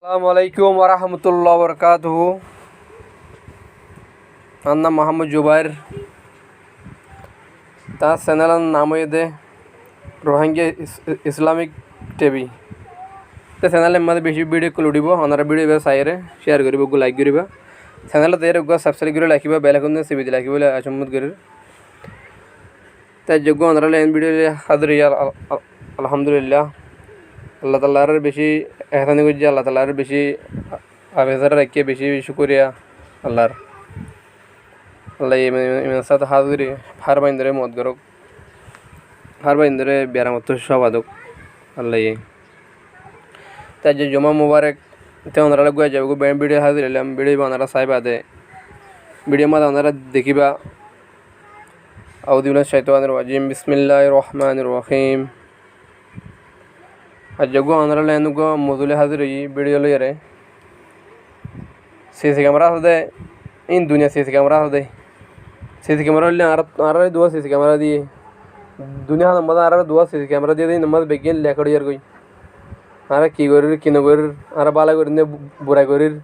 আসসালামু ওরহমতুল্লাহ বরকাতুহু। আমার নাম মোহাম্মদ জুবাইর। তার চ্যানেলের নাম হইতে রোহিঙ্গা ইসলামিক টিভি। তো চ্যানেলের মধ্যে বেশি ভিডিও উঠিব, ওনারা ভিডিও চাইরে শেয়ার করিব, লাইক করিবা। চ্যানেলত এর সাবস্ক্রাইব করে রাখিব, বেল আইকন চেপি দিয়ে রাখিব আচমত করে। তাই যোগ্য ওনারা এন ভিডিও হাজির আলহামদুলিল্লাহ। আল্লাহ তাআলার বেশি এহসানি করছে, আল্লাহ তাআলার বেশি আবেদন রাখিয়ে বেশি শুকরিয়া আল্লাহর। আল্লাহ ইমান সাথে হাজির হার বাইন্দরে মত করুক, হার বাইন্দরে বেরামত সবাদক আল্লাহ। তাই যে জমা মুবারক তে ওনারা গুয়া যাবো ভিডিও হাজির এলাম। ভিডিও ওনারা চাই বাদে ভিডিও মাঝে ওনারা দেখিবা। আউযু বিল্লাহি শাইতানির রাজিম, বিসমিল্লাহির রহমানির রহিম। আর যোগ্য ওনারা লেনুগো মজুলে হাজির হই ভিডিও লইরে। সিসি ক্যামেরা আছে ইন দুনিয়া, সিসি ক্যামেরা আছে। সিসি ক্যামেরা হলে আর দুয়া সিসি ক্যামেরা দিয়ে দুনিয়া নম্বর আর দুয়া সিসি ক্যামেরা দিয়ে দিই নম্বর বেগিন লেখড় ইয়ার কই আর কি করির কিনো করির আর বালা করি বুড়া করির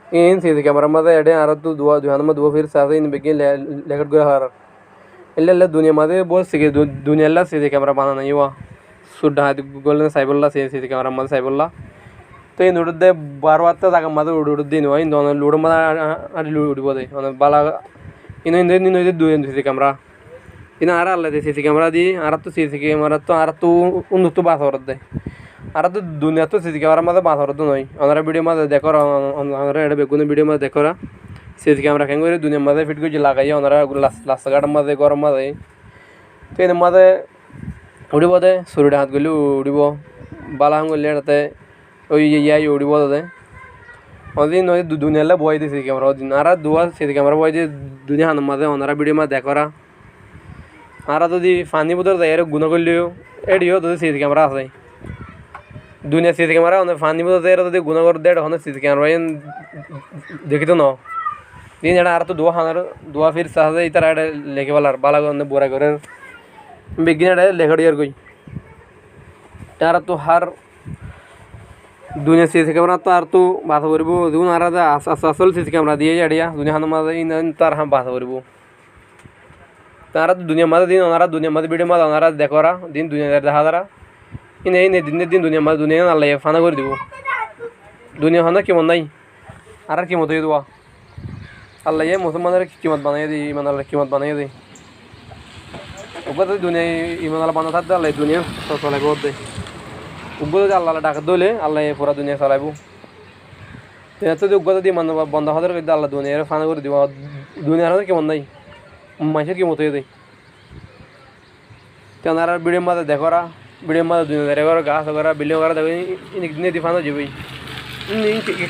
ইন সিসি ক্যামেরার মাঝে এডে আর তো দুয়া দুয়া নম্বর দুয়া ফির সাথে ইন বেগিন লেখড় করে হার এলে দুনিয়া মাঝে বহুত শিখে দুনিয়াল্লা সিসি ক্যামেরা বানানো ইয়া সুড্ডা হাত গোল্ডেন সাইবল্লা সিসি ক্যামেরার মাঝে সাইবল্লা। তো এই নুড় দে 12 জায়গার মাঝে উড় দিন হয় লুড় মাঝে আর উড়িব দেয় বালা ইনো দুই সিসি ক্যামেরা ইনো আর আল্লাহ দিয়ে সিসি ক্যামেরা দিয়ে আর তো সিসি ক্যামেরা তো আর তো উন্নত বাস হরত দেয় আর তো দুনিয়া তো সিসি ক্যামেরার মাঝে বাস হরত নয়। ওনারা ভিডিও মাঝে দেখো, ওনারা এটা বেগুনের ভিডিও মাঝে দেখো সিসি ক্যামেরা কেন করে দুনিয়ার মাঝে ফিট করে লাগাই ওনারা রাস্তাঘাটের মাঝে গরম মাঝে। তো এর মাঝে উড়িব দে চুরিটা হাত গলি উড়িব বালা হাঙ্গলি এটাতে ওই ইয়াই উড়িব দে ওদিন ওই দুনিয়ালে বই দিয়ে সিসি ক্যামেরা ওদিন আর দুয়া সিসি ক্যামেরা বই দিয়ে দুনিয়া হান মাঝে ওনারা ভিডিও মাঝে দেখরা। আর যদি ফানি বোতল দেয় এর গুণ করলেও এডিও যদি সিসি ক্যামেরা আছে দুনিয়া সিসি ক্যামেরা ফানি বোতল দেয় যদি গুণ করে দেয় তখন সিসি ক্যামেরা দেখিত ন দিন এটা আর তো দোয়া হানার দোয়া ফির সাহায্যে ইতার এটা লেখে বলার বালা বোরা করে বিজ্ঞান এটা লেখড়ি আর কই আর তো হার দুনিয়া সিসি ক্যামেরা তো আর তো বাধা করব দেখুন আর আসল সিসি ক্যামেরা দিয়ে আড়িয়া দুনিয়া হান মাঝে তার হাম বাধা করব তারা তো দুনিয়া মাঝে দিন ওনারা দুনিয়া মাঝে ভিডিও মাঝে ওনারা দেখরা দিন দুনিয়া দেখা তারা এই দিন দুনিয়া মাঝে দুনিয়া আল্লাহ ফানা করে দিব দুনিয়া হানা কেমন নাই আর কিমত হয়ে দেওয়া আল্লাহ মুসলমানের কিমত বানাই দিই ইমান আল্লাহ কিমত বানাই দিই ওপর দুনিয়া ইমান আল্লাহ বানা থাকতে আল্লাহ দুনিয়া চলাইব দেয় উগ্র যদি আল্লাহ ডাকা দলে আল্লাহ পুরা দুনিয়া চালাইব। যদি উগ্র যদি মানুষ বন্ধ হাজার করে আল্লাহ দুনিয়ার ফানা করে দিব দুনিয়ার হাতে কেমন নাই মানুষের কি মতো দেয়। তেনারা ভিডিওর মাঝে দেখরা ভিডিওর মাঝে দুনিয়া দেখরা গাছ করা বিল্ডিং করা দেখো ইনে দি ফানা যাবই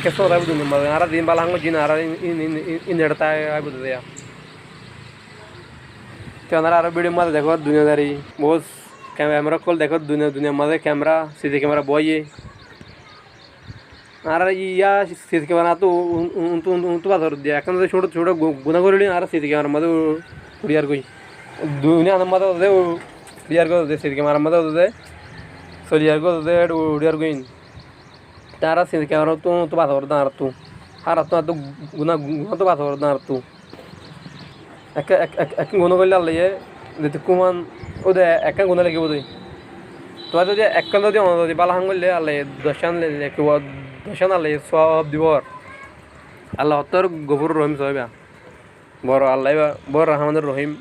কেসো রাইব দুনিয়ার মাঝে আর দিন বালা হাঙ্গ জিন আর ইনেড়তা আইব দেয়া তেনারা আর ভিডিওর মাঝে দেখো দুনিয়াদারি বহুত ক্যামেরা কল দেখো দুনিয়ার মাঝে ক্যামেরা সিসি ক্যামেরা বইয়ে আর ইয়া সিসি ক্যামেরা তো উন্তু বাজার দিয়ে এখন ছোটো ছোটো গুণা করলি আর সিসি ক্যামেরার মাঝে উড়িয়ার কই দুনিয়া মাঝে উড়িয়ার করে সিসি ক্যামেরার মাঝে চলিয়ার করে উড়িয়ার কই তারা সিসি ক্যামেরা তো বাজার না আর তো গুণা তো বাজার না আর তো এক গুণ করলে আল্লাহ যদি কুমান ওদের এক গুণা লাগিব তুই তো যদি এক যদি বালা হাং করলে আল্লাহ দশান লেখিব দশান আল্লাহ সব দিব আল্লাহ তোর গফুর রহিম সহবা বড় আল্লাহ বড় রহমানুর রহিম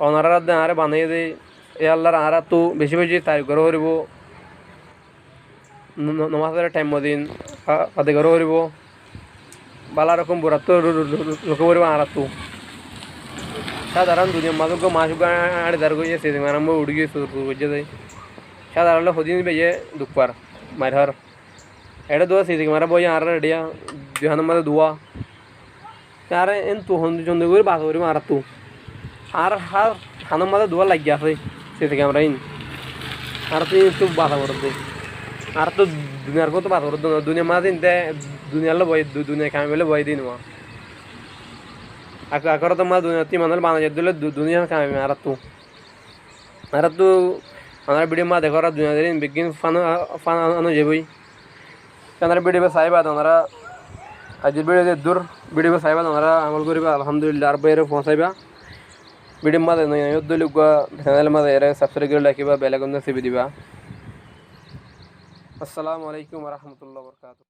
ওনারা আরে বানিয়ে দেয় এ আল্লাহর আর তো বেশি বেশি তাই ঘর করিব নমাজের টাইম দিন তাতে ঘর করিব বালা রকম বুড়া তো লোক করিব আর তো সাধারণ দুনিয়ার মাঝে মাছ আড়ে দাঁড় করিয়ে সে আরম্ভ উড়ি গিয়ে বুঝে যায় সাধারণ সদিন বেজে দুপার মার এটা দোয়া সিসি ক্যামেরা বই আর রেডিয়া দুহানের মাঝে দোয়া আর এন তো সন্ধি করে বাস করিব আর তো আর হানের মাঝে দোয়া লাগিয়ে আছে সিসি ক্যামেরা ইন আর তুই একটু বাধা করে দে আর তো দুনিয়ার কত বাধা করে দুনিয়ার মাঝে দুনিয়ার বই দুনিয়া খামি বলে বই দিন আকর তো মা দুনিয়া তুই মানুষ বানা দিলে দুনিয়া খামি আর তো আমার ভিডিও মা দেখো দুনিয়া দিন বিজ্ঞান ফান যাবই। আপনারা ভিডিও চাইবা আপনারা আজির ভিডিও যে দূর ভিডিও চাইবা আপনারা আমল করিবা আলহামদুলিল্লাহ আর বাইরে পৌঁছাইবা ভিডিও মাঝে নয় দলিক চ্যানেল মাঝে এর সাবস্ক্রাইব করে রাখিবা বেল আইকন চিপে দিবা। আসসালামু আলাইকুম ওয়া রাহমাতুল্লাহি ওয়া বারাকাতুহু।